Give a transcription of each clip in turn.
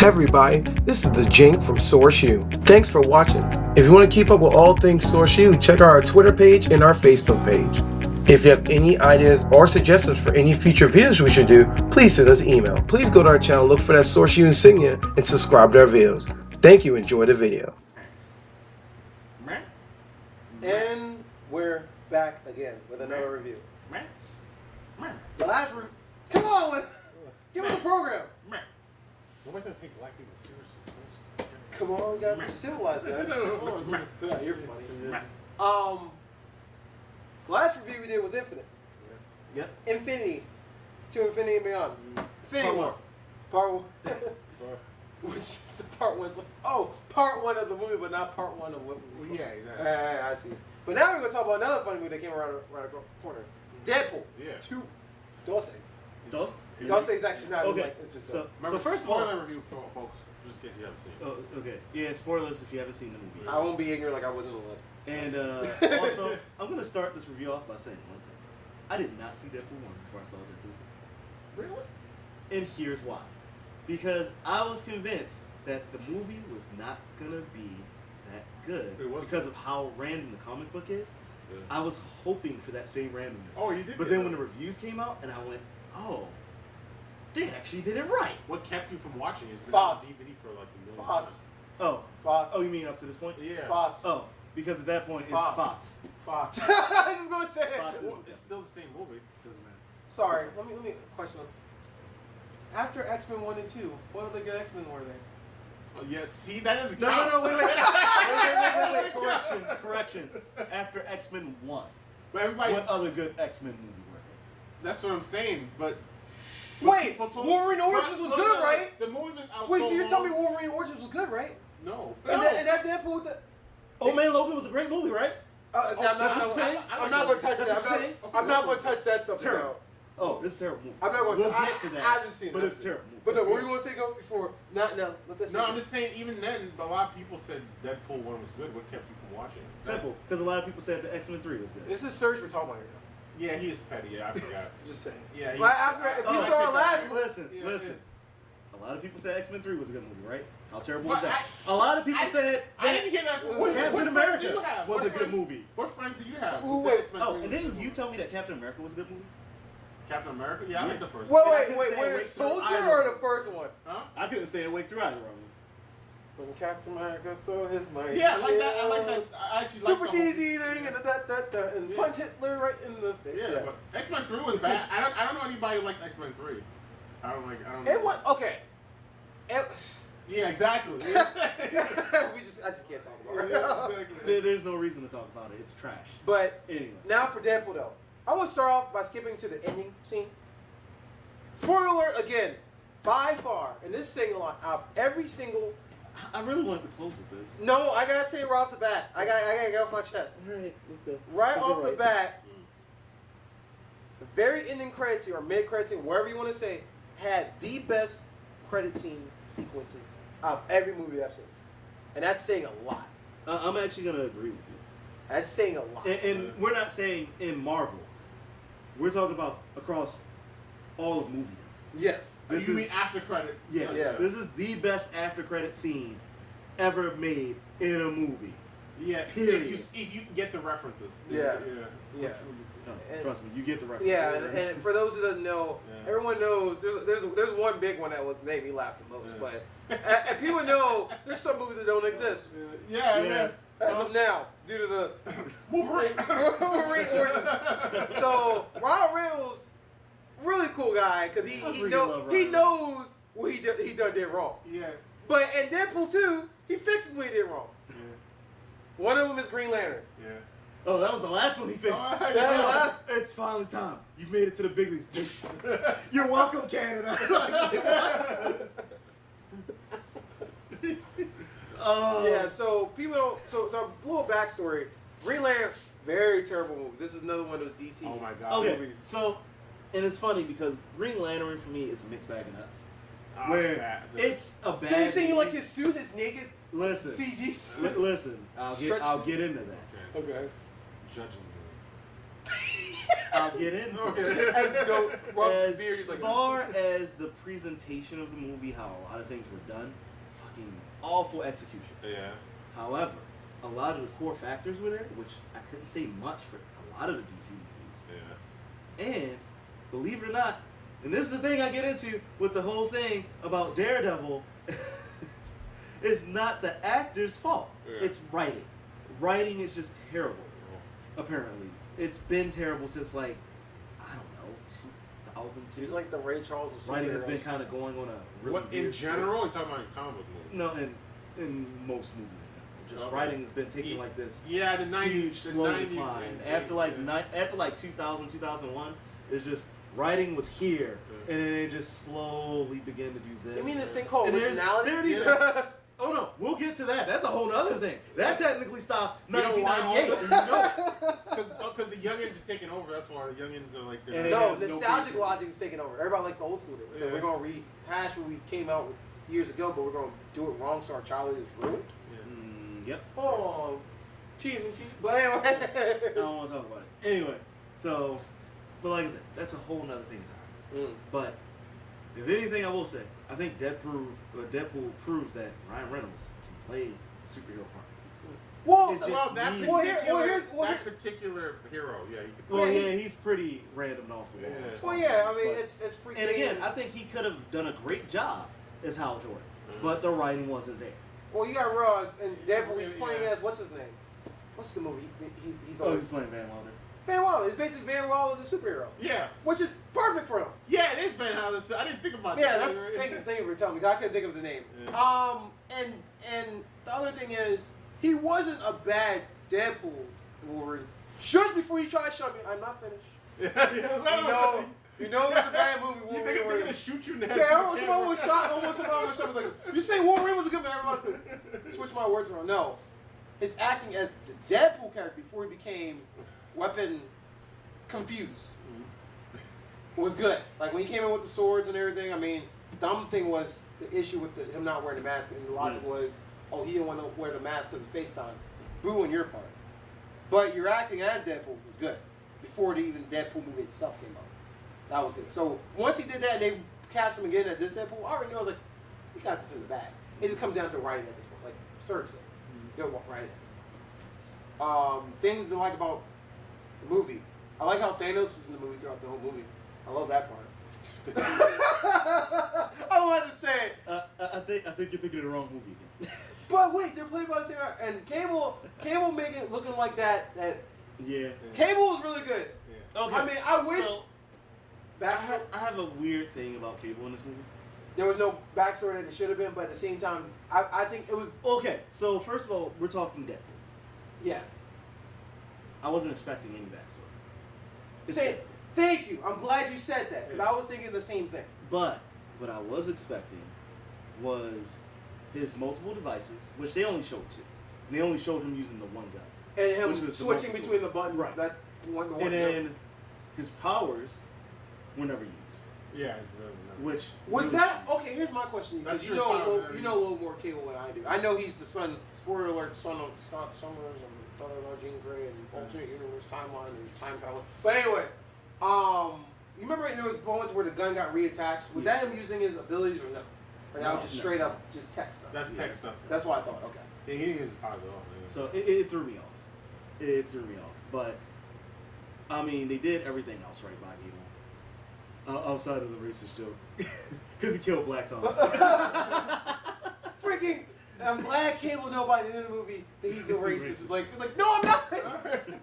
Hey everybody, this is the Jink from Source U. Thanks for watching. If you want to keep up with all things Source U, check out our Twitter page and our Facebook page. If you have any ideas or suggestions for any future videos we should do, please send us an email. Please go to our channel, look for that Source U insignia, and subscribe to our videos. Thank you, enjoy the video. And we're back again with another review. The last review. Come on, give us a program. Nobody's gonna take black people seriously. Come on, we gotta be civilized, guys. You're funny. The last review we did was Infinite. Yep. Infinity. To Infinity and Beyond. Infinity War. Part 1. Which is part 1. Part 1 of the movie, but not part 1 of what movie. Yeah, exactly. I see. But now we're gonna talk about another funny movie that came around the corner. Deadpool. Yeah. 2. Dos? Dos is actually not okay. Like, it's just so first of all, spoiler review for folks, just in case you haven't seen it. Oh, okay. Yeah, spoilers if you haven't seen the movie. I won't be ignorant like I was in the last. And also, I'm gonna start this review off by saying one thing. I did not see Deadpool 1 before I saw Deadpool 2. Really? And here's why. Because I was convinced that the movie was not gonna be that good because of how random the comic book is. Yeah. I was hoping for that same randomness. Oh, you did. But then when the reviews came out, and I went, oh, they actually did it right. What kept you from watching is Fox. DVD for like a million. Fox. Oh, Fox. Oh, you mean up to this point? Yeah. Fox. Oh, because at that point Fox. it's Fox. I was just gonna say it. Fox. It's still the same movie. Doesn't matter. Sorry. Let me question. After X-Men 1 and 2, what other good X-Men were there? Oh yeah. See, that doesn't No, count. wait. Correction. After X-Men 1, But everybody. what other good X-Men movie were That's what I'm saying. But. Wait, Wolverine Origins was good, right? The movie was out. Wait, so you're telling me Wolverine Origins was good, right? No. And that Deadpool with the. Old Man Logan was a great movie, right? See, I'm not going to touch That's that. what I'm saying. I'm not going to touch that subject. Terrible. Oh, this is a terrible movie. I'm not going to. We'll get to that. I haven't seen it, but it's terrible. But no, what do you want to say go before? Not now. No, I'm just saying. Even then, a lot of people said Deadpool 1 was good. What kept you from watching it? Simple, because a lot of people said the X-Men 3 was good. This is Surge we're talking about here. Yeah, he is petty. Yeah, I forgot. Just saying. Yeah. But after, if you saw it last, Listen. A lot of people said X-Men 3 was a good movie, right? How terrible was that? A lot of people said I didn't hear that. Captain America was a good movie. What friends do you have? And didn't you tell me that Captain America was a good movie? Captain America? Yeah, I like the first one. one. Wait, Winter Soldier or the first one? Huh? I couldn't stay awake through either of them. When Captain America throw his mighty Yeah, I like that. I like that. I actually super like cheesy thing and punch Hitler right in the face. Yeah, but X-Men 3 was bad. I don't know anybody who liked X-Men 3. I don't know. It was okay. Yeah, exactly. I just can't talk about it. Yeah, exactly. There's no reason to talk about it. It's trash. But anyway, now for Deadpool though, I want to start off by skipping to the ending scene. Spoiler alert again, by far, and this is saying a lot. Out of every single. I really wanted to close with this. No, I gotta say it right off the bat. I gotta get off my chest. All right, let's go. Right off the bat, the very ending credit scene or mid credit scene, wherever you want to say, had the best credit scene sequences of every movie I've seen, and that's saying a lot. I'm actually gonna agree with you. That's saying a lot. And we're not saying in Marvel. We're talking about across all of movie. Yes. You mean after credit? Yes. Yeah. This is the best after credit scene ever made in a movie. Yeah. Period. If you get the references. Yeah. Yeah. No, trust me, you get the references. Yeah, and for those who don't know, everyone knows there's one big one that made me laugh the most, but and people know there's some movies that don't exist. Yeah. Yes. As of now, due to the Wolverine origins. So Ryan Reynolds, really cool guy, because he knows what he did wrong. Yeah. But in Deadpool 2, he fixes what he did wrong. Yeah. One of them is Green Lantern. Yeah. Oh, that was the last one he fixed. Oh, it's finally time. You've made it to the big leagues. You're welcome, Canada. Yeah, so people don't. So a little backstory. Green Lantern, very terrible movie. This is another one of those DC. Oh my god. Okay, movies. so, and it's funny because Green Lantern for me is a mixed bag of nuts. Oh, where it's a bad. So you're saying you like his suit, his naked Listen. CG suit? Listen, I'll get into that. Okay. Judging you. I'll get into it. As dope. As Beard, he's like, far as the presentation of the movie, how a lot of things were done, fucking awful execution. Yeah. However, a lot of the core factors were there, which I couldn't say much for a lot of the DC movies. Yeah. And believe it or not, and this is the thing I get into with the whole thing about Daredevil, it's not the actor's fault. Yeah. It's writing. Writing is just terrible, apparently. It's been terrible since, like, I don't know, 2002. He's like the Ray Charles of Writing has been superheroes. kind of going on a really What in weird general? You're talking about in comic book movies? No, in most movies. Just Okay. writing has been taking like this Yeah, the 90s, huge the slow 90s decline. and- After like yeah. after like 2000, 2001, it's just writing was here, Yeah. and then it just slowly began to do this. You mean this thing called And there's- originality? there it is. Yeah. Oh no, we'll get to that. That's a whole other thing. That technically stopped You know why? 1998. Because the youngins are taking over. That's why the youngins are like. And They're they No, have no nostalgic creativity. logic is taking over. Everybody likes the old school days. So Yeah. we're going to rehash what we came out with years ago, but we're going to do it wrong so our childhood is ruined. Yep. Oh, TNT. But anyway. I don't want to talk about it. Anyway, so, but like I said, that's a whole nother thing entirely. But if anything, I will say, I think Deadpool proves that Ryan Reynolds can play a superhero part. Well, It's just Well, that me. particular hero, yeah, you could. Well, Yeah, yeah, he's pretty random and off the wall. Yeah. well, yeah, I mean, But- it's freaking. and again, I think he could have done a great job as Hal Jordan, Mhm. but the writing wasn't there. Well, you got realize, and Deadpool, he's Yeah. playing as, what's his name? What's the movie? He's Oh, on. he's playing Van Wilder. Van Wilder. It's basically Van Wilder, the superhero. Yeah, Which is perfect for him. yeah, it is Ben Hollis. I didn't think about Yeah, that. that's thank you for telling me. I couldn't think of the name. Yeah. And the other thing is, he wasn't a bad Deadpool Wolverine. Just before you try to shut me, I'm not finished. Yeah, yeah, You know it was a bad movie. You think Wolverine. they're gonna shoot you now? Yeah, someone was shot. Almost someone was shot. I was like, you say Wolverine was a good man? I'm about to switch my words around. No, his acting as the Deadpool character before he became weapon confused was good. Like when he came in with the swords and everything. I mean, the dumb thing was the issue with him not wearing the mask, and the logic was, oh, he didn't want to wear the mask because of FaceTime. Boo on your part. But your acting as Deadpool was good before the even Deadpool movie itself came out. That was good. So once he did that, and they cast him again at this Deadpool. I already know, I was like, we got this in the bag. It just comes down to writing at this point, like Serg said. They'll write it. Things to like about the movie. I like how Thanos is in the movie throughout the whole movie. I love that part. I wanted to say it. I think you're thinking of the wrong movie again. But wait, they're played by the same actor. And Cable making it looking like that. Yeah. Cable was really good. Okay. I mean, I wish So, I have a weird thing about Cable in this movie. there was no backstory that it should have been, but at the same time, I think it was, Okay, so first of all, we're talking Deadpool. yes. I wasn't expecting any backstory. It's Say, Deadpool. thank you. I'm glad you said that, because I was thinking the same thing. But what I was expecting was his multiple devices, which they only showed two. And they only showed him using the one gun. And him Which was the switching multiple. between the buttons. Right. That's one. And then his powers were never used. Yeah, it's really not. Which Was really- that okay? Here's my question. Because That's you your know, power, you know a little more Cable than I do. I know he's the son. Spoiler alert: son of Scott Summers and Jean Grey and alternate universe timeline and time travel. But anyway, you remember there was moments where the gun got reattached. Was that him using his abilities or no? Or that was just No. straight up just text stuff? That's tech stuff. That's what I thought. Okay. Yeah, he didn't use his powers at all. Man. So it threw me off. It threw me off. But I mean, they did everything else right by Cable. Outside of the racist joke, because he killed Black Tom. Freaking! I'm glad Cable know by the end of the movie that he's the He's racist. racist. It's like, no, I'm not racist.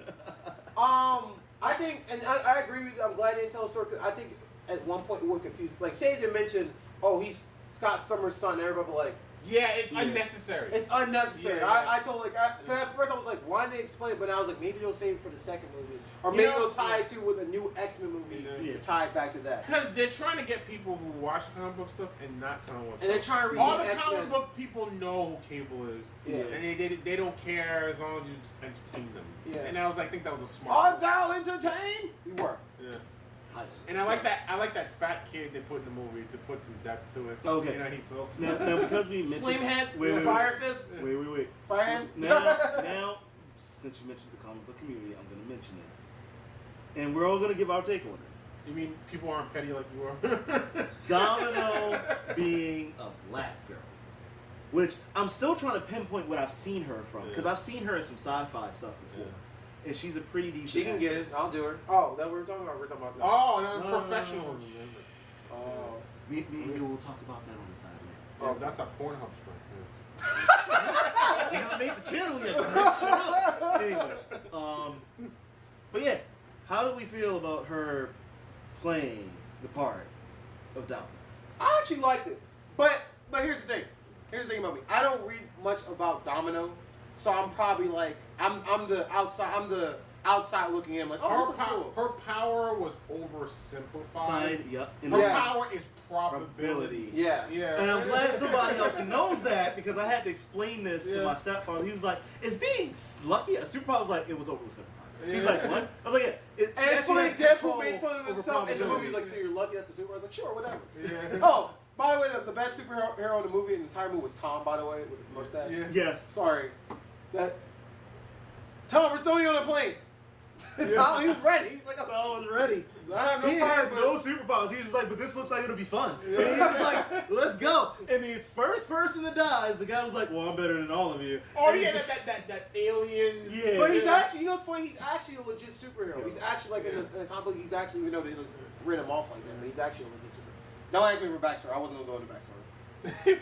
I think, and I agree with you. I'm glad they didn't tell a story. 'Cause I think at one point we were confused. Like, say they mentioned, oh, he's Scott Summers' son. Everybody like, Yeah, it's Yeah. unnecessary. it's unnecessary. Yeah. I told cause at first I was like, why didn't they explain it? But I was like, maybe they'll save it for the second movie, or maybe they'll tie it to with a new X-Men movie Yeah. to tie it back to that. Because they're trying to get people who watch comic book stuff and not comic book And they're stuff. trying to read All the X-Men. comic book people know who Cable is. Yeah. And they don't care as long as you just entertain them. Yeah. And I think that was a smart Art move. thou entertained? You were. Yeah. Nice. And I like that fat kid they put in the movie to put some depth to it. Okay. You know, he feels Now because we mentioned Flamehead, Wait, wait, Fire Fist, wait. Fire Hand. Now, since you mentioned the comic book community, I'm going to mention this. and we're all gonna give our take on this. You mean people aren't petty like you are? Domino being a black girl, which I'm still trying to pinpoint what I've seen her from, because I've seen her in some sci-fi stuff before, and she's a pretty decent. She can get it. I'll do her. Oh, that we're talking about. We're talking about. That. Oh, no, professionals. Oh. Me and you will talk about that on the side later. Oh, that's that Pornhub spread. We haven't made the channel yet. Shut up. Anyway, but yeah, how do we feel about her playing the part of Domino? I actually liked it, but here's the thing. Here's the thing about me. I don't read much about Domino, so I'm probably like I'm the outside looking in. Like, oh, this looks cool. Her power was oversimplified. Yep. Her power is probability. Yeah. And I'm glad somebody else knows that, because I had to explain this to my stepfather. He was like, "Is being lucky a superpower?" I was like, "It was oversimplified." He's like, "What?" I was like, "Yeah." And it's funny, Deadpool made fun of himself in the movie. He's like, "So you're lucky that's a superpower?" I was like, "Sure, whatever." Yeah. Oh, by the way, the best superhero in the movie, in the entire movie, was Tom. By the way, with the mustache. Yeah. Yes. Sorry. Tom, we're throwing you on a plane. Tom, he was ready. He's like, Tom was ready. I have no He fire, had no superpowers. He was just like, "But this looks like it'll be fun." Yeah. And he was just like, "Let's go." And the first person to die, the guy was like, "Well, I'm better than all of you." Oh, and yeah, that alien. Yeah. But he's actually, you know what's funny? He's actually a legit superhero. He's actually like in a comic book. He's actually, you know, they ran him off like that, but he's actually a legit superhero. Don't ask me for backstory. I wasn't gonna go into backstory.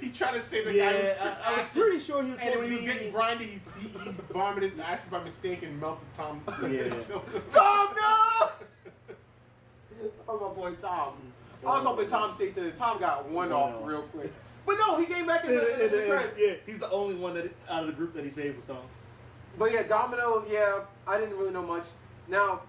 He tried to say the guy was. I was pretty sure he was And supposed when to he be. was getting grinded, he vomited acid by mistake and melted Tom. Yeah. Tom, no! Oh, my boy Tom. I was hoping Tom stayed to Tom got one off real quick. But no, he came back in the Yeah, he's the only one that out of the group that he saved was Tom. But yeah, Domino, yeah, I didn't really know much. Now,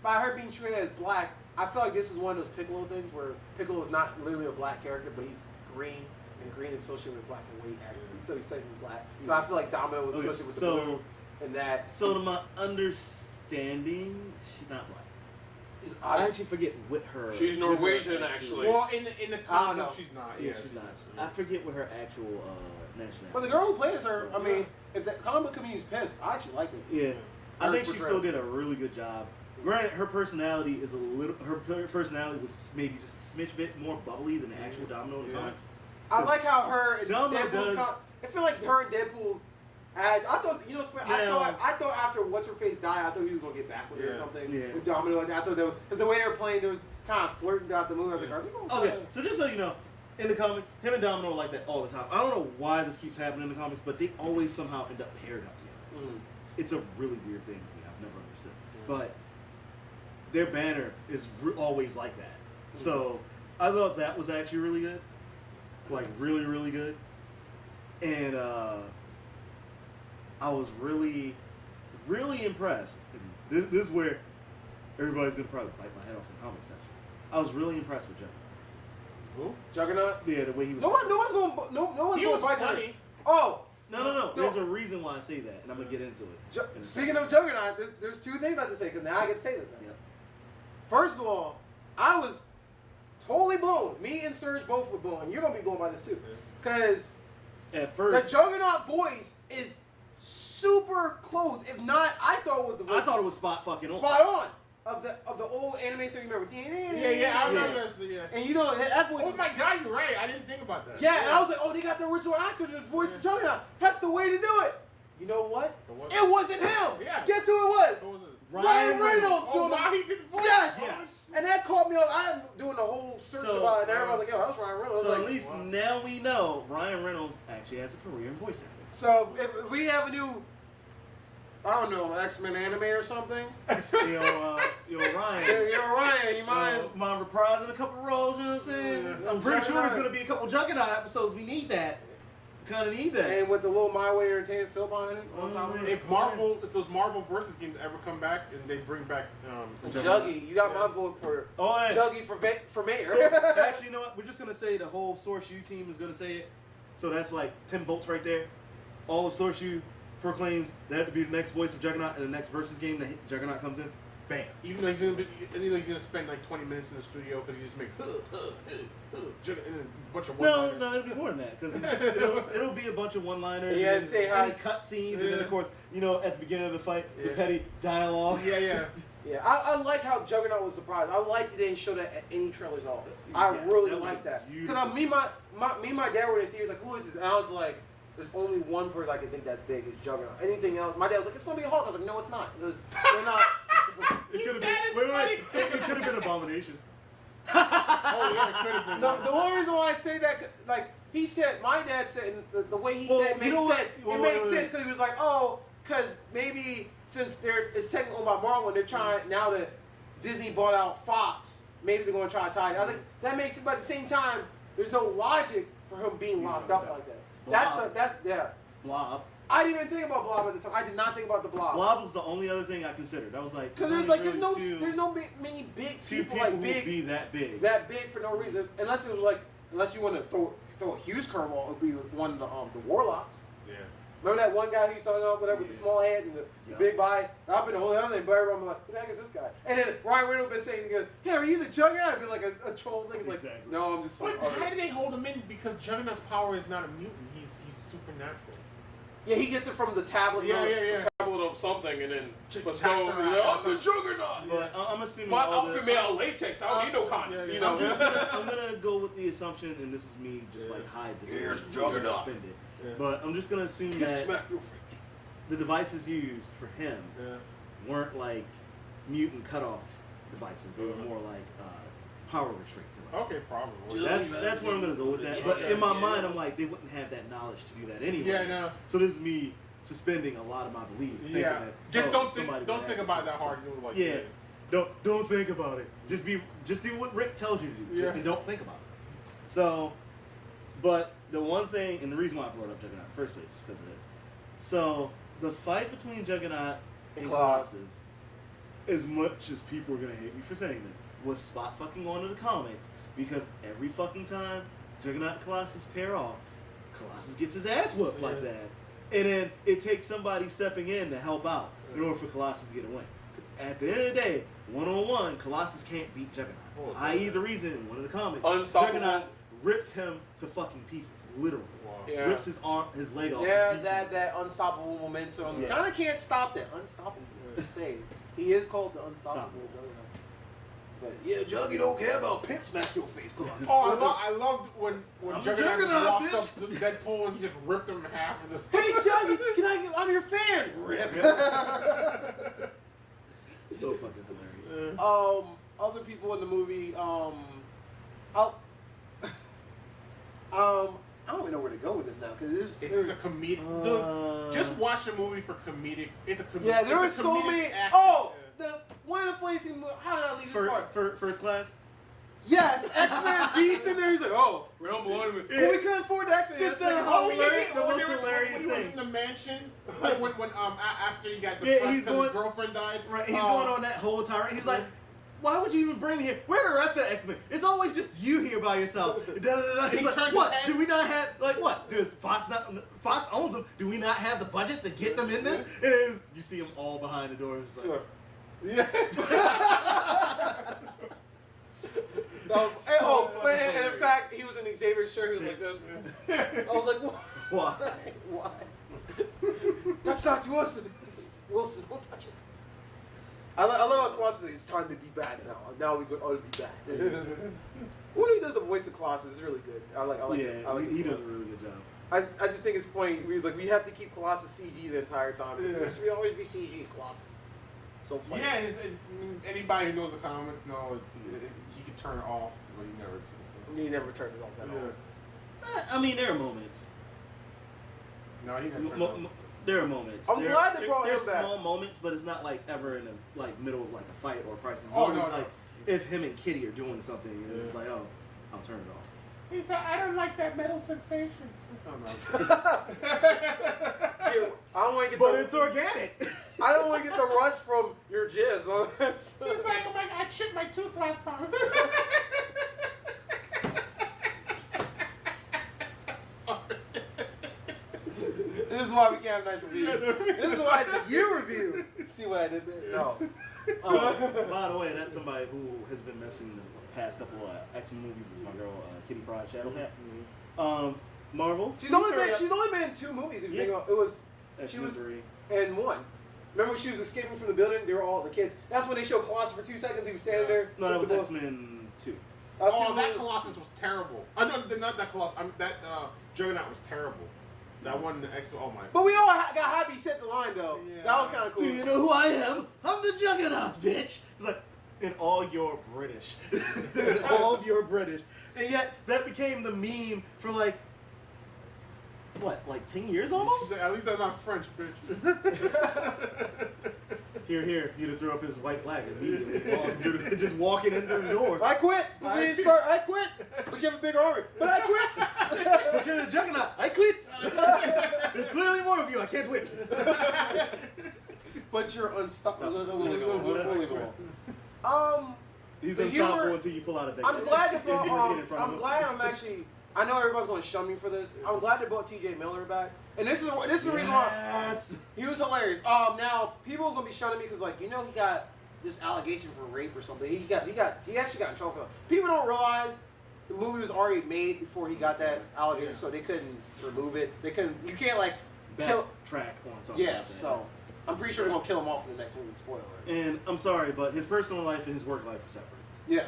by her being treated as black, I feel like this is one of those Piccolo things where Piccolo is not literally a black character, but he's green, and green is associated with black and white, actually. So he's technically black. So I feel like Domino was associated with the blue and that. So to my understanding, she's not black. I actually forget what her. She's Norwegian, actually. Well, in the comic book, she's not. Yeah, she's not. I forget what her actual nationality. But the girl who plays her, I mean, if the comic book community's pissed, I actually like it. Yeah, I think she still did a really good job. Granted, her personality is a little. Her personality was maybe just a smidge bit more bubbly than the actual Domino in the comics. I like how her and Domino Deadpool's. I feel like her and Deadpool's. I thought, you know, what's funny? I thought after what's her face died, I thought he was gonna get back with her or something with Domino. And I thought the way they were playing, there was kind of flirting throughout the movie. I was like, are they going? Okay, so just so you know, in the comics, him and Domino are like that all the time. I don't know why this keeps happening in the comics, but they always somehow end up paired up together. Mm. It's a really weird thing to me. I've never understood, but their banner is always like that. So I thought that was actually really good, like really, really good, and I was really, really impressed. And this is where everybody's gonna probably bite my head off in the comment section. I was really impressed with Juggernaut. Who? Juggernaut? Yeah, the way he was. No one's going to fight funny. Oh. No. There's a reason why I say that, and I'm gonna get into it. Speaking of Juggernaut, there's two things I have to say, because now I get to say this now. Yep. First of all, I was totally blown. Me and Serge both were blown. You're gonna be blown by this too, because at first the Juggernaut voice is super close. If not, I thought it was the voice. I thought it was spot on of the old anime. So you remember? Yeah, I remember that. Yeah. And you know that voice. Oh my God, you're right. I didn't think about that. Yeah, and I was like, oh, they got the original actor to voice the Juggernaut. That's the way to do it. You know what? It wasn't him. Yeah. Guess who it was? Ryan Reynolds. Oh, now he did the voice. Yes. And that caught me off. I'm doing the whole search about it, and everybody was like, yo, that's Ryan Reynolds. So at least now we know Ryan Reynolds actually has a career in voice acting. So if we have a new, I don't know, X-Men anime or something. Ryan. Ryan, you mind? Mind reprising a couple roles, you know what I'm saying? I'm pretty sure there's going to be a couple Juggernaut episodes. We need that. Kind of need that. And with the little My Way Entertainment film behind it on top of it. If those Marvel versus games ever come back and they bring back Juggy, you got my vote for Juggy for mayor. So, actually, you know what? We're just going to say the whole Source U team is going to say it. So that's like 10 votes right there. All of Source U proclaims that to be the next voice of Juggernaut in the next versus game that Juggernaut comes in. bam. Even though he's gonna spend like 20 minutes in the studio because he just make and a bunch of one-liners. No, it'll be more than that because it'll be a bunch of one-liners. Yeah, and say hi. any cut scenes, and then of course, at the beginning of the fight, the petty dialogue. Yeah. Yeah, I like how Juggernaut was surprised. I liked they didn't show that at any trailers at all. I really like that. Because me and my dad were in the theaters like, who is this? And I was like, there's only one person I can think that's big is Juggernaut. Anything else? My dad was like, it's gonna be a Hulk. I was like, no, it's not. They're not. It could have been. Wait. It could have been Abomination. Oh yeah, it could have been. No, the only reason why I say that, like he said, my dad said, and the way he said made sense. It made sense because he was like, oh, because maybe since it's technically owned by Marvel and they're trying now that Disney bought out Fox, maybe they're going to try to tie it. I think that makes it, but at the same time, there's no logic for him being locked up like that. That's Blob. I didn't even think about Blob at the time. I did not think about the Blob. Blob was the only other thing I considered. I was like, because there's no many big people like who big would be that big for no reason unless it was like unless you want to throw a huge curveball. It would be one of the Warlocks. Yeah. Remember that one guy who started off with the small head and the big body? I've been holding on and but I'm like, who the heck is this guy? And then Ryan Reynolds been saying, he goes, hey, are you the Juggernaut? I'd be like a troll thing. Like, exactly. no, I'm just But like, how did they hold him in? Because Juggernaut's power is not a mutant. He's supernatural. yeah, he gets it from the tablet. Yeah. Tablet of something, and then Taps around. I'm the Juggernaut. But I'm assuming My all outfit made out of latex. I don't need no condoms. yeah. You know. I'm gonna go with the assumption, and this is me just like hide this. Here's one, Juggernaut. suspended. Yeah. But I'm just gonna assume that Smack your face. the devices used for him Yeah. weren't like mutant cutoff devices. They were more like power restrict devices. Okay, probably. That's where I'm gonna go with that. But in my mind, I'm like, they wouldn't have that knowledge to do that anyway. Yeah, no. So this is me suspending a lot of my belief. thinking Yeah. that, Just don't think somebody would about it have that to- hard. You know, like, Yeah. Don't think about it. Just do what Rick tells you to do, Yeah. and don't think about it. So, but the one thing, and the reason why I brought up Juggernaut in the first place was because of this. So the fight between Juggernaut and Colossus, as much as people are gonna hate me for saying this, was spot fucking on in the comics because every fucking time Juggernaut and Colossus pair off, Colossus gets his ass whooped like that. And then it takes somebody stepping in to help out in order for Colossus to get a win. At the end of the day, one-on-one, Colossus can't beat Juggernaut. I.e. the reason in one of the comics, Unstoppable. Juggernaut rips him to fucking pieces, literally. Wow. Yeah. Rips his leg off. Yeah, and beats him. that unstoppable momentum. Yeah. Kind of can't stop that. Unstoppable. Just say it. He is called the unstoppable Juggernaut. But yeah, Juggy don't care about pimp smack your face. Oh, I loved when I'm Juggernaut just Juggernaut, walked up to Deadpool and he just ripped him in half and just. Hey Juggy, I'm your fan. Rip. So fucking hilarious. Other people in the movie. I don't even know where to go with this now because It's just a comedic. Dude, just watch a movie for comedic. It's a comedic. yeah, there were it's a so comedic many. action. One of the funniest things. How did I leave this part? First class? Yes, X-Men Beast in there. He's like, oh, we don't belong to it. Yeah. We couldn't afford the X-Men. Just It's like, the oh, whole yeah. the most hilarious when he was thing. in the mansion, like when after he got Yeah, depressed he's because going- his girlfriend died. Right, he's going on that whole tirade. He's like, why would you even bring me here? Where are the rest of the X-Men? It's always just you here by yourself. He's He like, turns what? his head. Do we not have, like, what? Does Fox owns them. Do we not have the budget to get them in this? And you see them all behind the door. It's like, Yeah. And in fact, he was in Xavier's shirt. He was like this. I was like, why? Why? That's not Wilson. Wilson, don't touch it. I love how Colossus says, it's time to be bad now. Now we could all be bad. Who does the voice of Colossus is really good. I like Yeah, it. I like he his does a voice. really good job. I just think it's funny. We have to keep Colossus CG the entire time. Yeah. We always be CG Colossus. So funny. Yeah, anybody who knows the comics knows he can turn it off, but he never turns He never turned it off it that off. all. I mean, there are moments. No, he never turned it off. There are moments. I'm glad they brought him There's back. small moments, but it's not like ever in the middle of like a fight or a crisis. It's Oh, always no, no. like if him and Kitty are doing something, and it's just like, oh, I'll turn it off. He said, I don't like that metal sensation. Oh, no. Yeah, I don't want to get But the, it's organic. I don't want to get the rust from your jizz. He's like, oh my God, I chipped my tooth last time. Sorry. This is why we can't have nice reviews. This is why it's a you review. See what I did there? No. By the way, that's somebody who has been messing the past couple of X-Men movies. Is my girl Kitty Pryde Shadowcat. Marvel. She's only been in 2 movies. If you think about it, was she was 3 and 1. Remember when she was escaping from the building? They were all the kids. That's when they showed Colossus for 2 seconds. He was standing there. No, that was X-Men 2. Oh, that Colossus was terrible. Not that Colossus. That Juggernaut was terrible. That one, the X. Oh my. But we all got happy. He said the line though. Yeah. That was kind of cool. Do you know who I am? I'm the Juggernaut, bitch. It's like, and all you're British. And all of you're British. And yet, that became the meme for like, what, like 10 years almost? At least I'm not French, bitch. Here, you'd have threw up his white flag immediately. Just walking into the door. I quit. I quit. But you have a bigger army. But I quit. But you're the Juggernaut. I quit. There's clearly more of you. I can't win. But you're unstoppable. We'll leave it alone. He's the unstoppable humor- until you pull out a big. I'm glad they brought. Get in front of I'm him. glad I'm actually. I know everybody's going to shun me for this. I'm glad they brought T.J. Miller back, and this is the reason why he was hilarious. Now people are going to be shunning me because, like, he got this allegation for rape or something. He actually got in trouble for that. People don't realize the movie was already made before he got that allegation, so they couldn't remove it. They couldn't. You can't like kill track on something. Yeah, like that. so I'm pretty sure they're gonna kill him off in the next movie. Spoiler alert. And I'm sorry, but his personal life and his work life are separate. Yeah,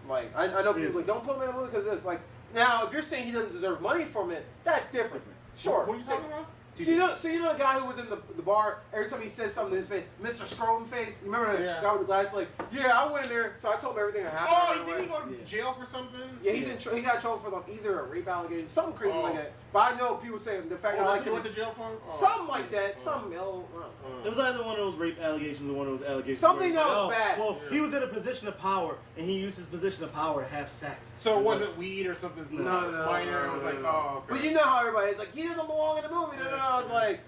like I know people's like, don't put him in a movie because this. Like, now if you're saying he doesn't deserve money from it, that's different. Sure. What are you talking about? So you know the guy who was in the bar, every time he says something in his face, Mr. Scrotum face, you remember the guy with the glass, like, yeah, I went in there, so I told him everything that happened. Oh, did he go to jail for something? Yeah, he got in trouble for like either a rape allegation, something crazy like that. But I know people saying the fact that That's what he went to jail for? Something like that, something else. It was either one of those rape allegations or one of those allegations. Something that was bad. Well, he was in a position of power, and he used his position of power to have sex. So it wasn't weed or something minor? It was like, oh, okay. But you know how everybody's like, he doesn't belong in the movie. No. I was like,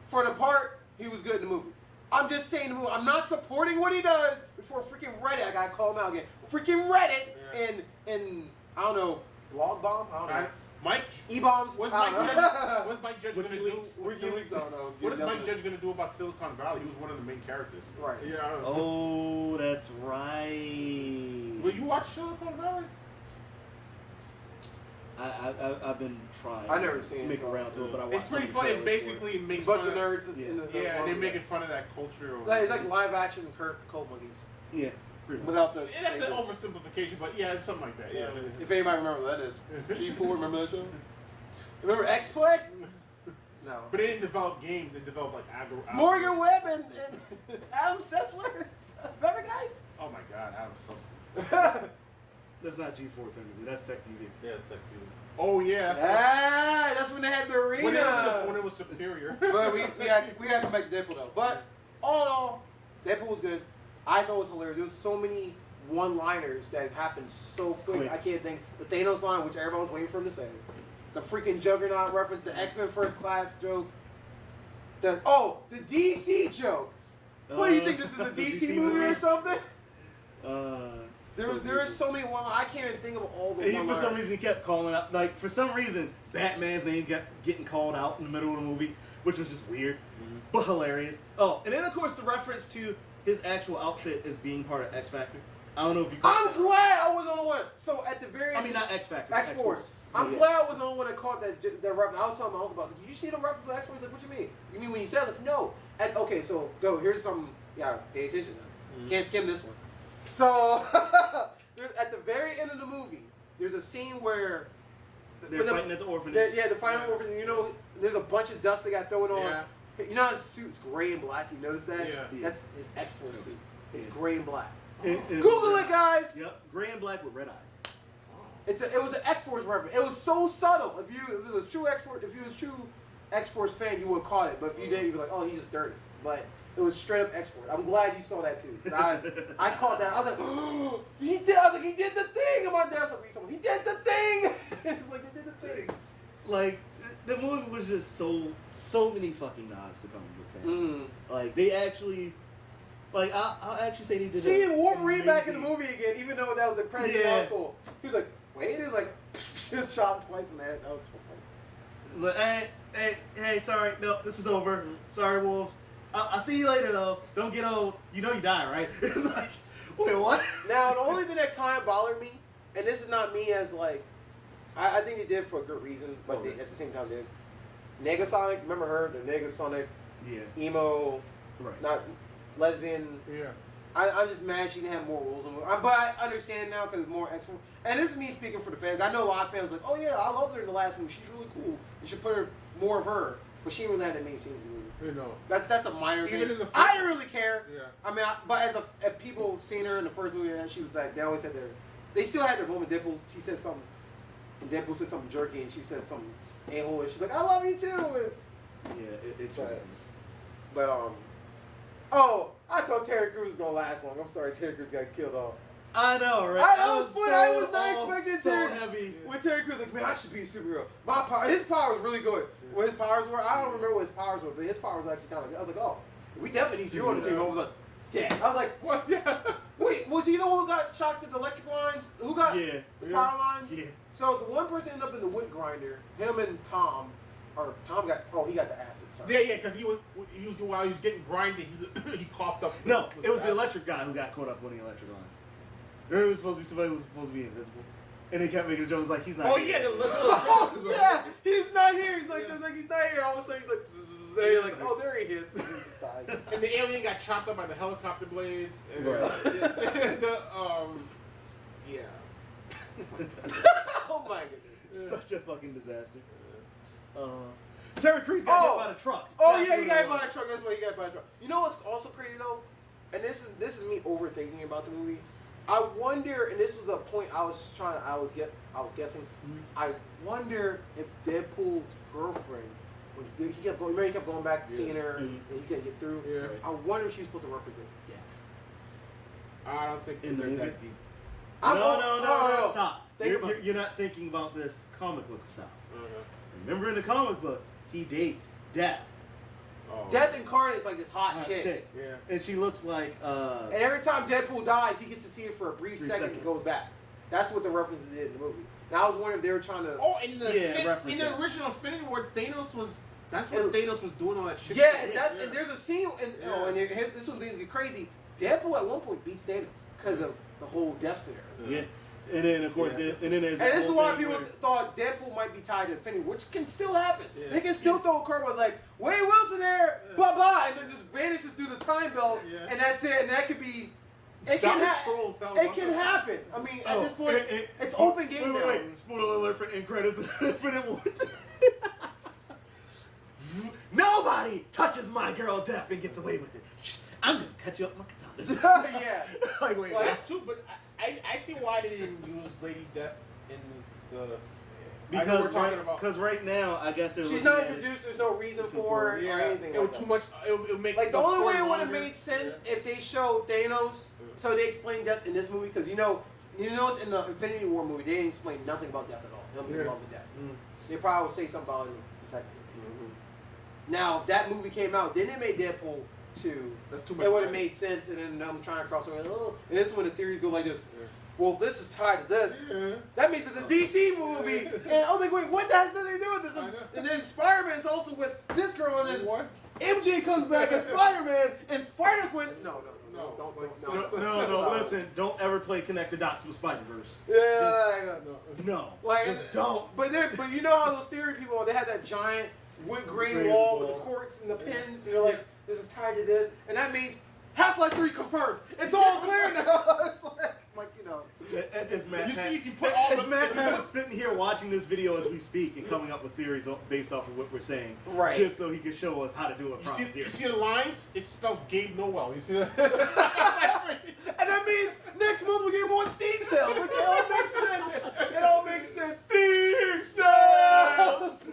for the part, he was good in the movie. I'm just saying the movie. I'm not supporting what he does before freaking Reddit. I gotta call him out again. Freaking Reddit and I don't know, blog bomb. I don't know. Mike E-bombs. What's Mike Judge gonna do? WikiLeaks. I don't know. What is Mike Judge gonna do about Silicon Valley? He was one of the main characters. Right. Yeah. I don't know. Oh, that's right. Will you watch Silicon Valley? I've been trying. I never seen it. Make around to it, but I watched. It's pretty funny. It basically makes a bunch fun of nerds. they're making fun of that culture. It's like live action cult monkeys. Yeah. Pretty much. Without the. That's an oversimplification, but yeah, it's something like that. Yeah. If anybody remember what that is. G4, remember that show? Remember X-Play? No. But they didn't develop games. They developed like Morgan Webb and Adam Sessler. Remember, guys? Oh my God, Adam Sessler. That's not G4 technically. That's Tech TV. Yeah, it's Tech TV. Oh yeah. That's when they had the arena. When it was superior. But we had to come back to Deadpool though. But all in all, Deadpool was good. I thought it was hilarious. There was so many one-liners that happened so quick. I can't think. The Thanos line, which everyone was waiting for him to say. The freaking Juggernaut reference, the X-Men First Class joke. The DC joke. What do you think, this is a DC movie or something? There are so many one. I can't even think of all the. And for some reason, he kept calling out. Like for some reason, Batman's name kept getting called out in the middle of the movie, which was just weird, but hilarious. Oh, and then of course the reference to his actual outfit as being part of X Factor. I don't know if you. I'm glad I was on the one. So at the very. I mean, not X Factor. X Force. I'm glad I was the only one that caught that reference. I was telling my uncle about it. Did you see the reference to X Force? Like, what you mean? You mean when you said it? No. And okay, so go. Here's something. Yeah, pay attention now. Can't skim this one. So at the very end of the movie, there's a scene where they're fighting at the orphanage. The fighting orphanage. You know, there's a bunch of dust they got thrown on. Yeah. You know how his suit's gray and black. You notice that? Yeah. That's his X Force suit. It's gray and black. And Google it, guys. Yep, gray and black with red eyes. It was an X Force reference. It was so subtle. If it was a true X Force, if you was a true X Force fan, you would have caught it. But if you didn't, you'd be like, oh, he's just dirty. But it was straight up X Force. I'm glad you saw that too. I caught that. I was like, oh, he did. I was like, he did the thing. And my dad was like, he did the thing. It's like, he did the thing. Like the movie was just so many fucking nods to comic book fans. Like they actually. Like, I'll actually say he did. Seeing Wolverine back in the movie again, even though that was the credits, that was cool. He was like, wait, he was like, shot him twice in the head. That was so funny. Like, hey, sorry, no, this is over. Sorry, Wolf. I'll see you later though. Don't get old. You know you die, right? It's like, wait, what? Now the only thing that kind of bothered me, and this is not me as like, I think they did it for a good reason, but they, at the same time did. Negasonic, remember her? The Negasonic, emo, not lesbian. Yeah. I'm just mad she didn't have more rules. But I understand now because it's more extra. And this is me speaking for the fans. I know a lot of fans are like, oh yeah, I loved her in the last movie. She's really cool. You should put her more of her. But she didn't really have that many scenes in the movie. You know. That's a minor Even thing. in the first I didn't really care. Yeah. I mean, but as people seen her in the first movie, and she was like, they always had their, they still had their moment. Deadpool, she said something, and Deadpool said something jerky, and she said something a-hole, and she's like, I love you too. It's ridiculous. But oh, I thought Terry Crews was gonna last long. I'm sorry, Terry Crews got killed off. I know, right? I was not expecting so Terry. heavy. When Terry Crews like, man, I should be a superhero. My power, his power was really good. What his powers were, I don't remember what his powers were, but his powers were actually kind of. I was like, oh, we definitely need you on the team. Over the dead. I was like, What? Yeah. wait, was he the one who got shocked at the electric lines? Who got the power lines? Yeah. So the one person ended up in the wood grinder. Him and Tom, or Tom got. Oh, he got the acid. Sorry. Yeah, because he was while he was getting grinded, he coughed up. No, it was the electric guy who got caught up on the electric lines. There was supposed to be somebody who was supposed to be invisible, and they kept making a joke. It was like he's not. Oh here. yeah, Oh yeah, he's not here. He's like, he's not here. All of a sudden, he's like, zzz, like, oh, there he is. He just died. And the alien got chopped up by the helicopter blades. And, Right. Yeah. Oh my goodness. Such a fucking disaster. Terry Crews got hit by the truck. Oh That's yeah, what he it got hit was. by a truck. That's why he got hit by a truck. You know what's also crazy though, and this is me overthinking about the movie. I wonder, and this was the point I was guessing. I wonder if Deadpool's girlfriend, when he kept going, remember he kept going back seeing her, and he couldn't get through. Yeah. I wonder if she's supposed to represent death. I don't think In the they're movie? that deep. No, stop. Think about You're not thinking about this comic book style. Uh-huh. Remember in the comic books, he dates Death. Oh. Death Incarnate is like this hot chick. Yeah. And she looks like And every time Deadpool dies, he gets to see her for a brief second and goes back. That's what the references did in the movie. Now I was wondering if they were trying to. Oh, in the reference in that. the original Infinity War, Thanos was. That's when Thanos was doing all that shit. Yeah, and there's a scene, and this one things get crazy. Deadpool at one point beats Thanos because of the whole death scenario. Yeah. And then of course, and then there's. And this is why people thought Deadpool might be tied to Infinity, which can still happen. Yeah. They can still throw a curveball like Wade Wilson there, blah blah, and then just vanishes through the time belt, and that's it. And that could be. It can happen. I mean, at this point, it's open game now. Wait. Spoiler alert for end credits of Infinite War 2. Nobody touches my girl Death and gets away with it. I'm gonna cut you up my katanas. Yeah. Like, wait, Well, that's true, but I see why they didn't use Lady Death in the. Because right now, I guess she's not introduced. There's no reason for it or anything. It was too much. It would make like the only way it would have longer. made sense if they showed Thanos. So they explained death in this movie because you notice in the Infinity War movie they didn't explain nothing about death at all. Nothing about the death. They probably would say something about it in the second. Now if that movie came out, then they made Deadpool 2. That's too much. It would have made sense, and then I'm trying to cross over. Oh, and this is when the theories go like this. Well, this is tied to this. That means it's a DC movie. And I was like, wait, what? That has nothing to do with this. And then Spider-Man's also with this girl, and then MJ comes back as Spider-Man, and Spider-Gwen. No. Listen, don't ever play Connect the Dots with Spider-Verse. Yeah. Just don't. But you know how those theory people, they had that giant wood grain wall with the corks and the pins, and they're like, this is tied to this. And that means Half-Life 3 confirmed. It's all clear now. It's like you know. As Matt, You see, if you put all as Matt is sitting here watching this video as we speak and coming up with theories based off of what we're saying, right? Just so he can show us how to do it. You see the lines? It spells Gabe Noel. You see that? And that means next month we'll get more Steam sales. Like, it all makes sense. It all makes sense. Steam sales.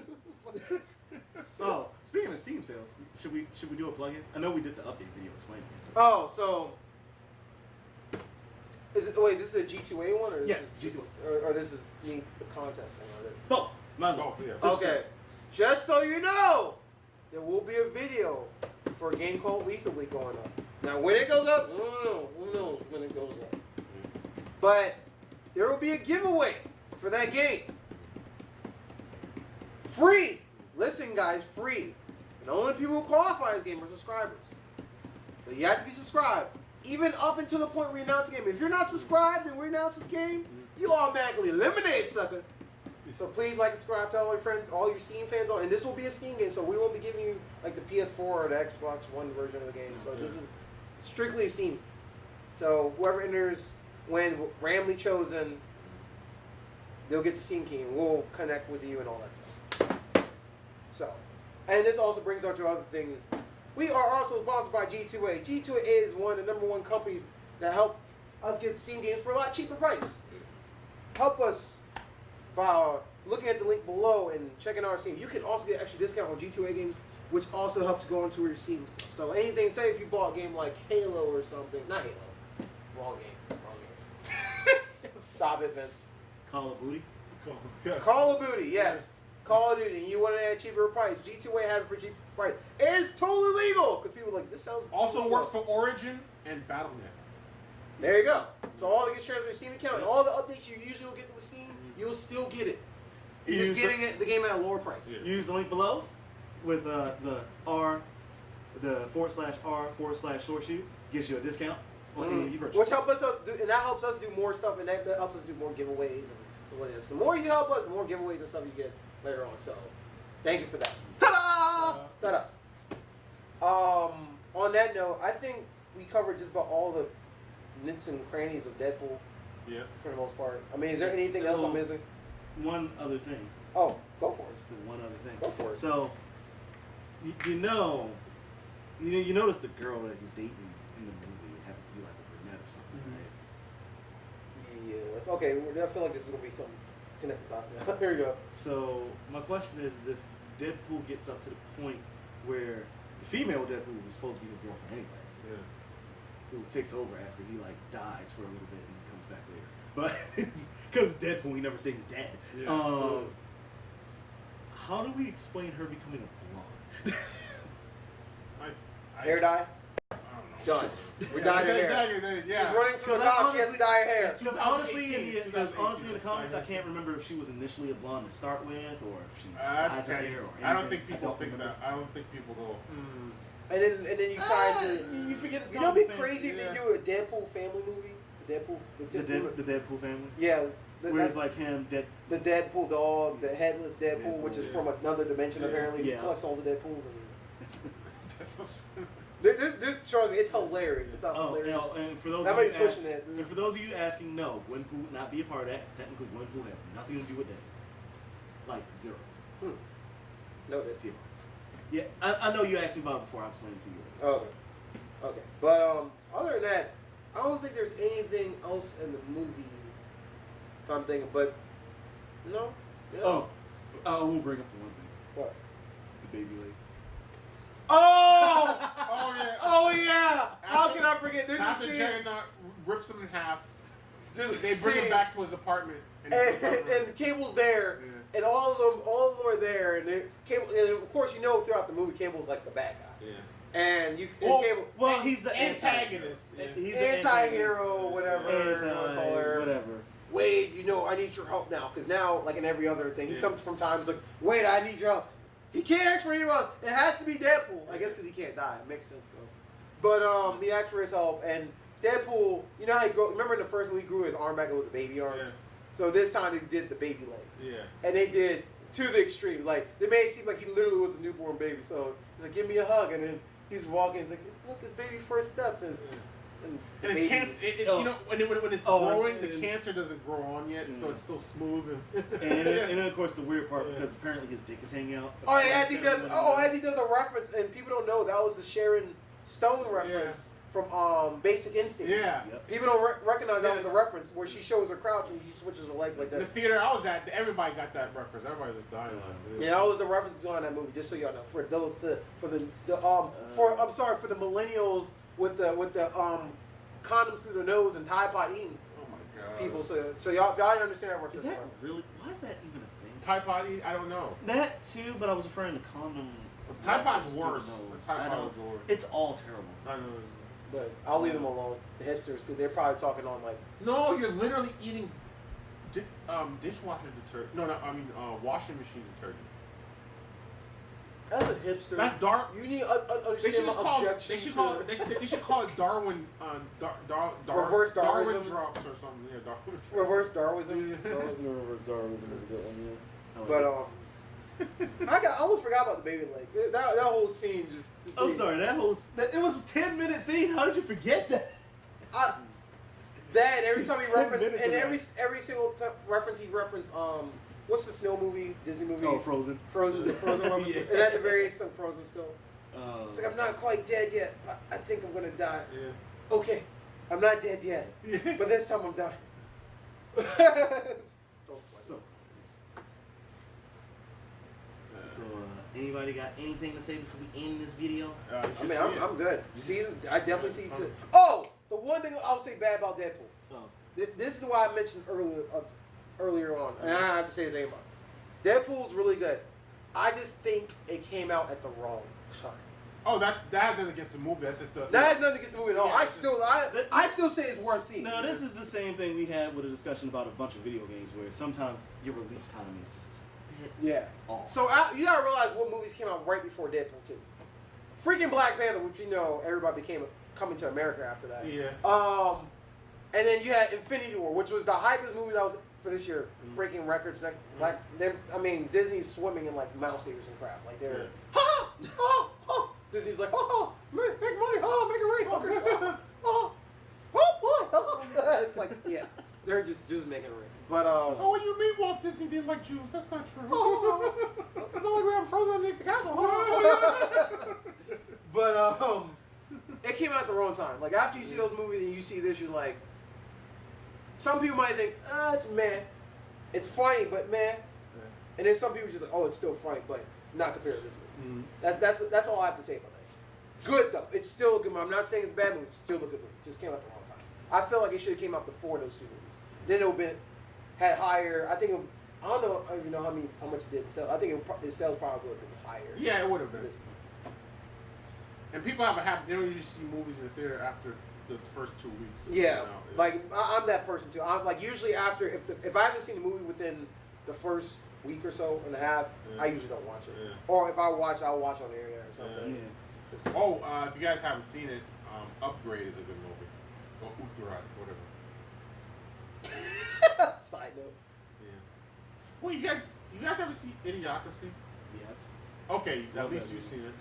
Oh, speaking of Steam sales, should we do a plug-in? I know we did the update video explaining it. Oh, so is this a G2A one or yes, G2A, or this is the contest thing or this? Both. Might as well. Yeah. Okay, just so you know, there will be a video for a game called Lethally going up. Now, when it goes up, who knows when it goes up? But there will be a giveaway for that game. Free. Listen, guys, free. And only people who qualify as gamers are subscribers. So you have to be subscribed. Even up until the point where you announce the game. If you're not subscribed and we announce this game, you automatically eliminate, sucker. So please like, subscribe, tell all your friends, all your Steam fans, and this will be a Steam game, so we won't be giving you like the PS4 or the Xbox One version of the game. So this is strictly a Steam. So whoever enters, when randomly chosen, they'll get the Steam key, and we'll connect with you and all that stuff. So, and this also brings us to other thing. We are also sponsored by G2A. G2A is one of the #1 companies that help us get Steam games for a lot cheaper price. Help us by looking at the link below and checking our Steam. You can also get extra discount on G2A games, which also helps go into your Steam stuff. So anything, say if you bought a game like Halo or something, not Halo, wrong game. Stop it, Vince. Call of Booty. Call of Duty, yes. Call of Duty. You want it at a cheaper price. G2A has it for cheaper price. It's totally legal because people are like, this sounds. Also works for Origin and Battle.net. There you go. So all the gets transferred to your Steam account and all the updates you usually will get with Steam, you'll still get it. You're just getting the game at a lower price. Yeah. Use the link below with the /r/shoreshoot gives you a discount on any you purchase. Which helps us do, and that helps us do more stuff, and that helps us do more giveaways and so like that. The more you help us, the more giveaways and stuff you get later on. So thank you for that. Ta-da! Ta-da! On that note, I think we covered just about all the nits and crannies of Deadpool. Yeah. For the most part. I mean, is there anything else I'm missing? One other thing. Oh, go for it. Just the one other thing. Go for it. So, you notice the girl that he's dating in the movie happens to be like a brunette or something, right? Yeah. Okay. I feel like this is gonna be something connected dots now. Here we go. So my question is if Deadpool gets up to the point where the female Deadpool was supposed to be his girlfriend anyway, who takes over after he like dies for a little bit and then comes back later, but because Deadpool, he never stays dead. Yeah. How do we explain her becoming a blonde? Hair dye. I don't know. Done. We're dyeing her hair. Exactly. Yeah. She's running from the cops. She has to dye her hair. Because honestly, in 2018, the comics, I can't remember if she was initially a blonde to start with, or if she That's dyes her petty. hair, or anything. I don't think people think remember. that. I don't think people go. And then you try to. You forget it's You know, it'd be comic crazy fans, if they do a Deadpool family movie. The Deadpool family. Yeah. Where it's like him, the Deadpool dog, the headless Deadpool, which is yeah. from another dimension apparently. He Yeah. collects all the Deadpools. Trust me, it's hilarious. It's hilarious. And for those That of you might be pushing it. and for those of you asking, no, Gwenpool would not be a part of that because technically Gwenpool has nothing to do with that. Like zero. No. Zero. Yeah, I know you asked me about it before. I'll explain it to you. Okay. Okay. But other than that, I don't think there's anything else in the movie. If I'm thinking, but no. Yeah. Oh, I will bring up the one thing. What? The baby legs. Oh! Oh yeah. Oh yeah! How can I forget? There's a After scene. Juggernaut rips him in half, There's a they bring him scene, back to his apartment, and Cable's there, Yeah. and all of them are there, and Cable, and of course you know throughout the movie, Cable's like the bad guy, Yeah. and you Well, Cable, Well, he's the Antagonist. Yeah. He's the anti-hero, whatever you wanna call her. whatever. Wade, you know, I need your help now, because now, like in every other thing, he Yeah. comes from times like, Wade, I need your help. He can't ask for anyone else. It has to be Deadpool, I guess, because he can't die. It makes sense though. But he asked for his help, and Deadpool, you know how he grew? Remember in the first movie, he grew his arm back. It was the baby arms. Yeah. So this time they did the baby legs. Yeah. And they did to the extreme. Like they made it seem like he literally was a newborn baby. So he's like, "Give me a hug," and then he's walking. He's like, "Look, his baby first steps." And And the it's baby- cancer. You know, when it's growing, the cancer doesn't grow on yet, so it's still smooth. And then of course the weird part because apparently his dick is hanging out. Oh, yeah, as he does a reference, and people don't know that was the Sharon Stone reference from Basic Instinct. Yeah. Yep. People don't recognize that was a reference where she shows her crouch and she switches her legs like The that. theater I was at, everybody got that reference. Everybody was dying on it. Yeah, that was the reference behind that movie. Just so y'all know, for those for the millennials with the condoms through their nose and Tide Pod eating Oh my god. people. So y'all, if y'all didn't understand that Is reference. that really? Why is that even a thing? Tide Pod, I don't know. That too, but I was referring to condom. Tide Pod's Still worse. no. Tide I Pod don't- was worse. It's all terrible. I know. But I'll leave them alone, the hipsters, because they're probably talking on like. No, you're literally eating dishwasher detergent. No, I mean washing machine detergent. As a hipster, That's dark. You need understand my objection. They should call it Darwin. Reverse Darwinism. Darwin drops or something. Yeah, Darwin. Reverse Darwinism. Yeah. Reverse Darwinism is a good one. Yeah. But I almost forgot about the baby legs. That whole scene just. I'm sorry. It was a 10-minute scene. How did you forget that? That every time he referenced, and minutes every single reference he referenced, what's the snow movie, Disney movie? Oh, Frozen. Frozen reference. Yeah. And at the very end, some Frozen still. It's like, I'm not quite dead yet, but I think I'm gonna die. Yeah. Okay, I'm not dead yet, but this time I'm dying. So, anybody got anything to say before we end this video? I mean, I'm good. I definitely see. Oh, the one thing I'll say bad about Deadpool. Oh. This is why I mentioned earlier on, and I have to say his name about. Deadpool's really good. I just think it came out at the wrong time. Oh, that has nothing against the movie. That's just the. That has nothing against the movie at all. Yeah, I still say it's worth seeing. No, this is the same thing we had with a discussion about a bunch of video games where sometimes your release time is just off. So you gotta realize what movies came out right before Deadpool 2. Freaking Black Panther, which everybody became coming to America after that. Yeah. And then you had Infinity War, which was the hypest movie that was for this year, breaking records. Disney's swimming in like mouse eaters and crap. Like they're Disney's like, make money, make it rain, fuckers. It's like, yeah, they're just making it rain. But oh, what do you mean Walt Disney didn't like Jews? That's not true. It's not like we have frozen underneath the castle. But it came out at the wrong time. Like after you see those movies and you see this, you're like, some people might think, it's meh. It's funny, but meh. And then some people just like, it's still funny, but not compared to this movie. That's all I have to say about that. Good though. It's still a good movie. I'm not saying it's a bad movie. It's still a good movie. Just came out at the wrong time. I feel like it should have came out before those two movies. Then it would have had higher. I don't even know how much it did sell. I think the sales probably would have been higher. Yeah, it would have been. And people have a habit. They don't usually see movies in the theater after the first 2 weeks. Yeah, like I'm that person too. I'm like usually after if I haven't seen the movie within the first week or so and a half, I usually don't watch it. Yeah. Or if I watch, I'll watch on the internet or something. Yeah. If you guys haven't seen it, Upgrade is a good movie. Or Upgrade, whatever. Side note. Yeah. Well, you guys ever see Idiocracy? Yes. Okay, at least you've seen it.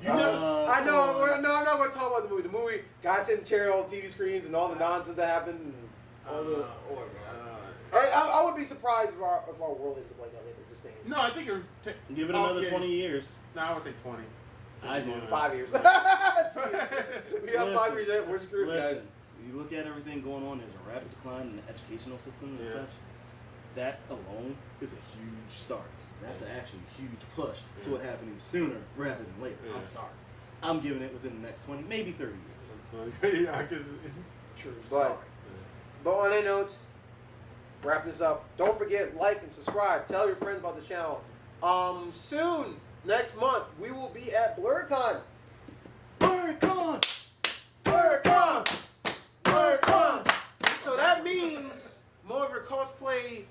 I know. I'm not going to talk about the movie. The movie, guys sit in chair, all the TV screens, and all the nonsense that happened. And all the. I would be surprised if our world ends up like that later. Just saying. No, I think you're. Give it another 20 years. No, I would say 20. I do. 5 years. We have 5 years left. We're screwed, guys. You look at everything going on. There's a rapid decline in the educational system and such. That alone is a huge start. That's actually a huge push to it happening sooner rather than later. I'm sorry. I'm giving it within the next 20, maybe 30 years. True. But on that note, wrap this up. Don't forget, like and subscribe. Tell your friends about the channel. Soon, next month, we will be at BlurCon. BlurCon! BlurCon! BlurCon! So that means more of your cosplay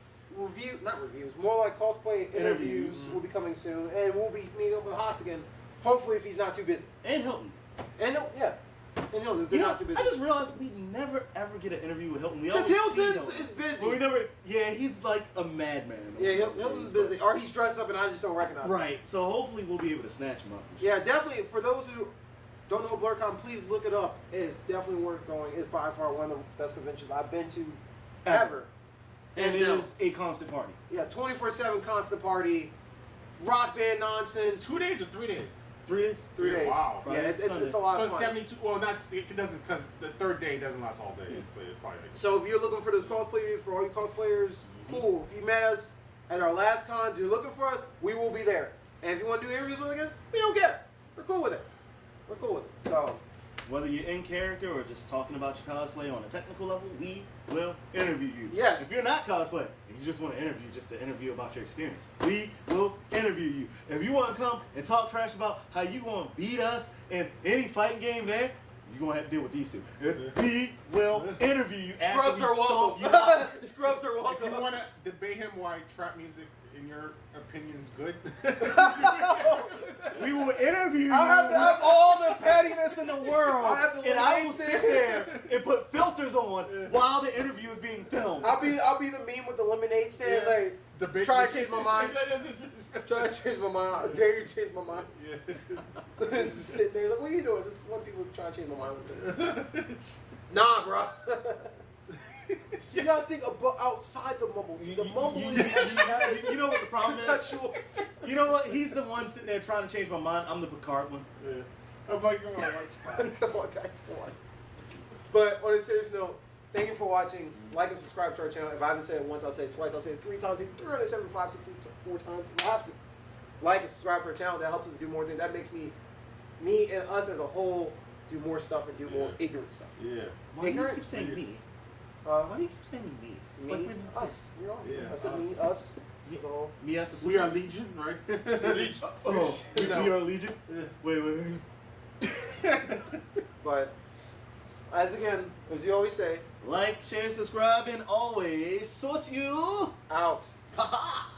more like cosplay interviews will be coming soon, and we'll be meeting up with Haas again. Hopefully, if he's not too busy. And Hilton. And Hilton, if they're not too busy. I just realized we never ever get an interview with Hilton. Because Hilton is busy. But we never. Yeah, he's like a madman. Yeah, Hilton's busy, or he's dressed up and I just don't recognize him. Right. So hopefully we'll be able to snatch him up. Yeah, definitely. For those who don't know BlurCon, please look it up. It's definitely worth going. It's by far one of the best conventions I've been to ever. And it is a constant party. Yeah, 24/7 constant party, rock band nonsense. 2 days or 3 days? 3 days. 3 days. Wow. Yeah, it's a lot of so fun. 72. Well, it doesn't, because the third day doesn't last all day. So it probably makes So if you're looking for this cosplay for all you cosplayers, cool. If you met us at our last cons, you're looking for us, we will be there. And if you want to do interviews with us again, we don't care. We're cool with it. So whether you're in character or just talking about your cosplay on a technical level, we will interview you. Yes. If you're not cosplaying and you just want to interview just to interview about your experience, we will interview you. If you want to come and talk trash about how you want to beat us in any fighting game there, you're going to have to deal with these two. We will interview you Scrubs after we are welcome. stomp you out. Scrubs are welcome. If you want to debate him why trap music, in your opinion, is good, have with all the pettiness in the world, have to and I will lemonade sit stand. there and put filters on while the interview is being filmed. I'll be the meme with the lemonade stand, Yeah. like Debate. trying to change my mind. Trying to change my mind. Dare you change my mind? Yeah. Just sitting there like, what are you doing? Just want people trying to change my mind with it. Nah, bro. So you gotta think about outside the mumble. See, the mumble is You know what the problem is? contextual. You know what? He's the one sitting there trying to change my mind. I'm the Picard one. Yeah. I'm like, come on, Come on, guys, come on. But on a serious note, thank you for watching. Like and subscribe to our channel. If I haven't said it once, I'll say it twice. I'll say it 3 times, 375, 64 times. You have to. Like and subscribe to our channel. That helps us do more things. That makes me and us as a whole do more stuff and do more ignorant stuff. Yeah. Why do you Ignorant? keep saying me? Why do you keep saying me? It's Me, like we're not- us. We're all. Yeah, I said me, us. us. As a whole. Me as a We are success. Legion, right? Oh, we are Legion? Yeah. Wait. But as again, as you always say, Like, share, subscribe, and always source you out. Ha ha!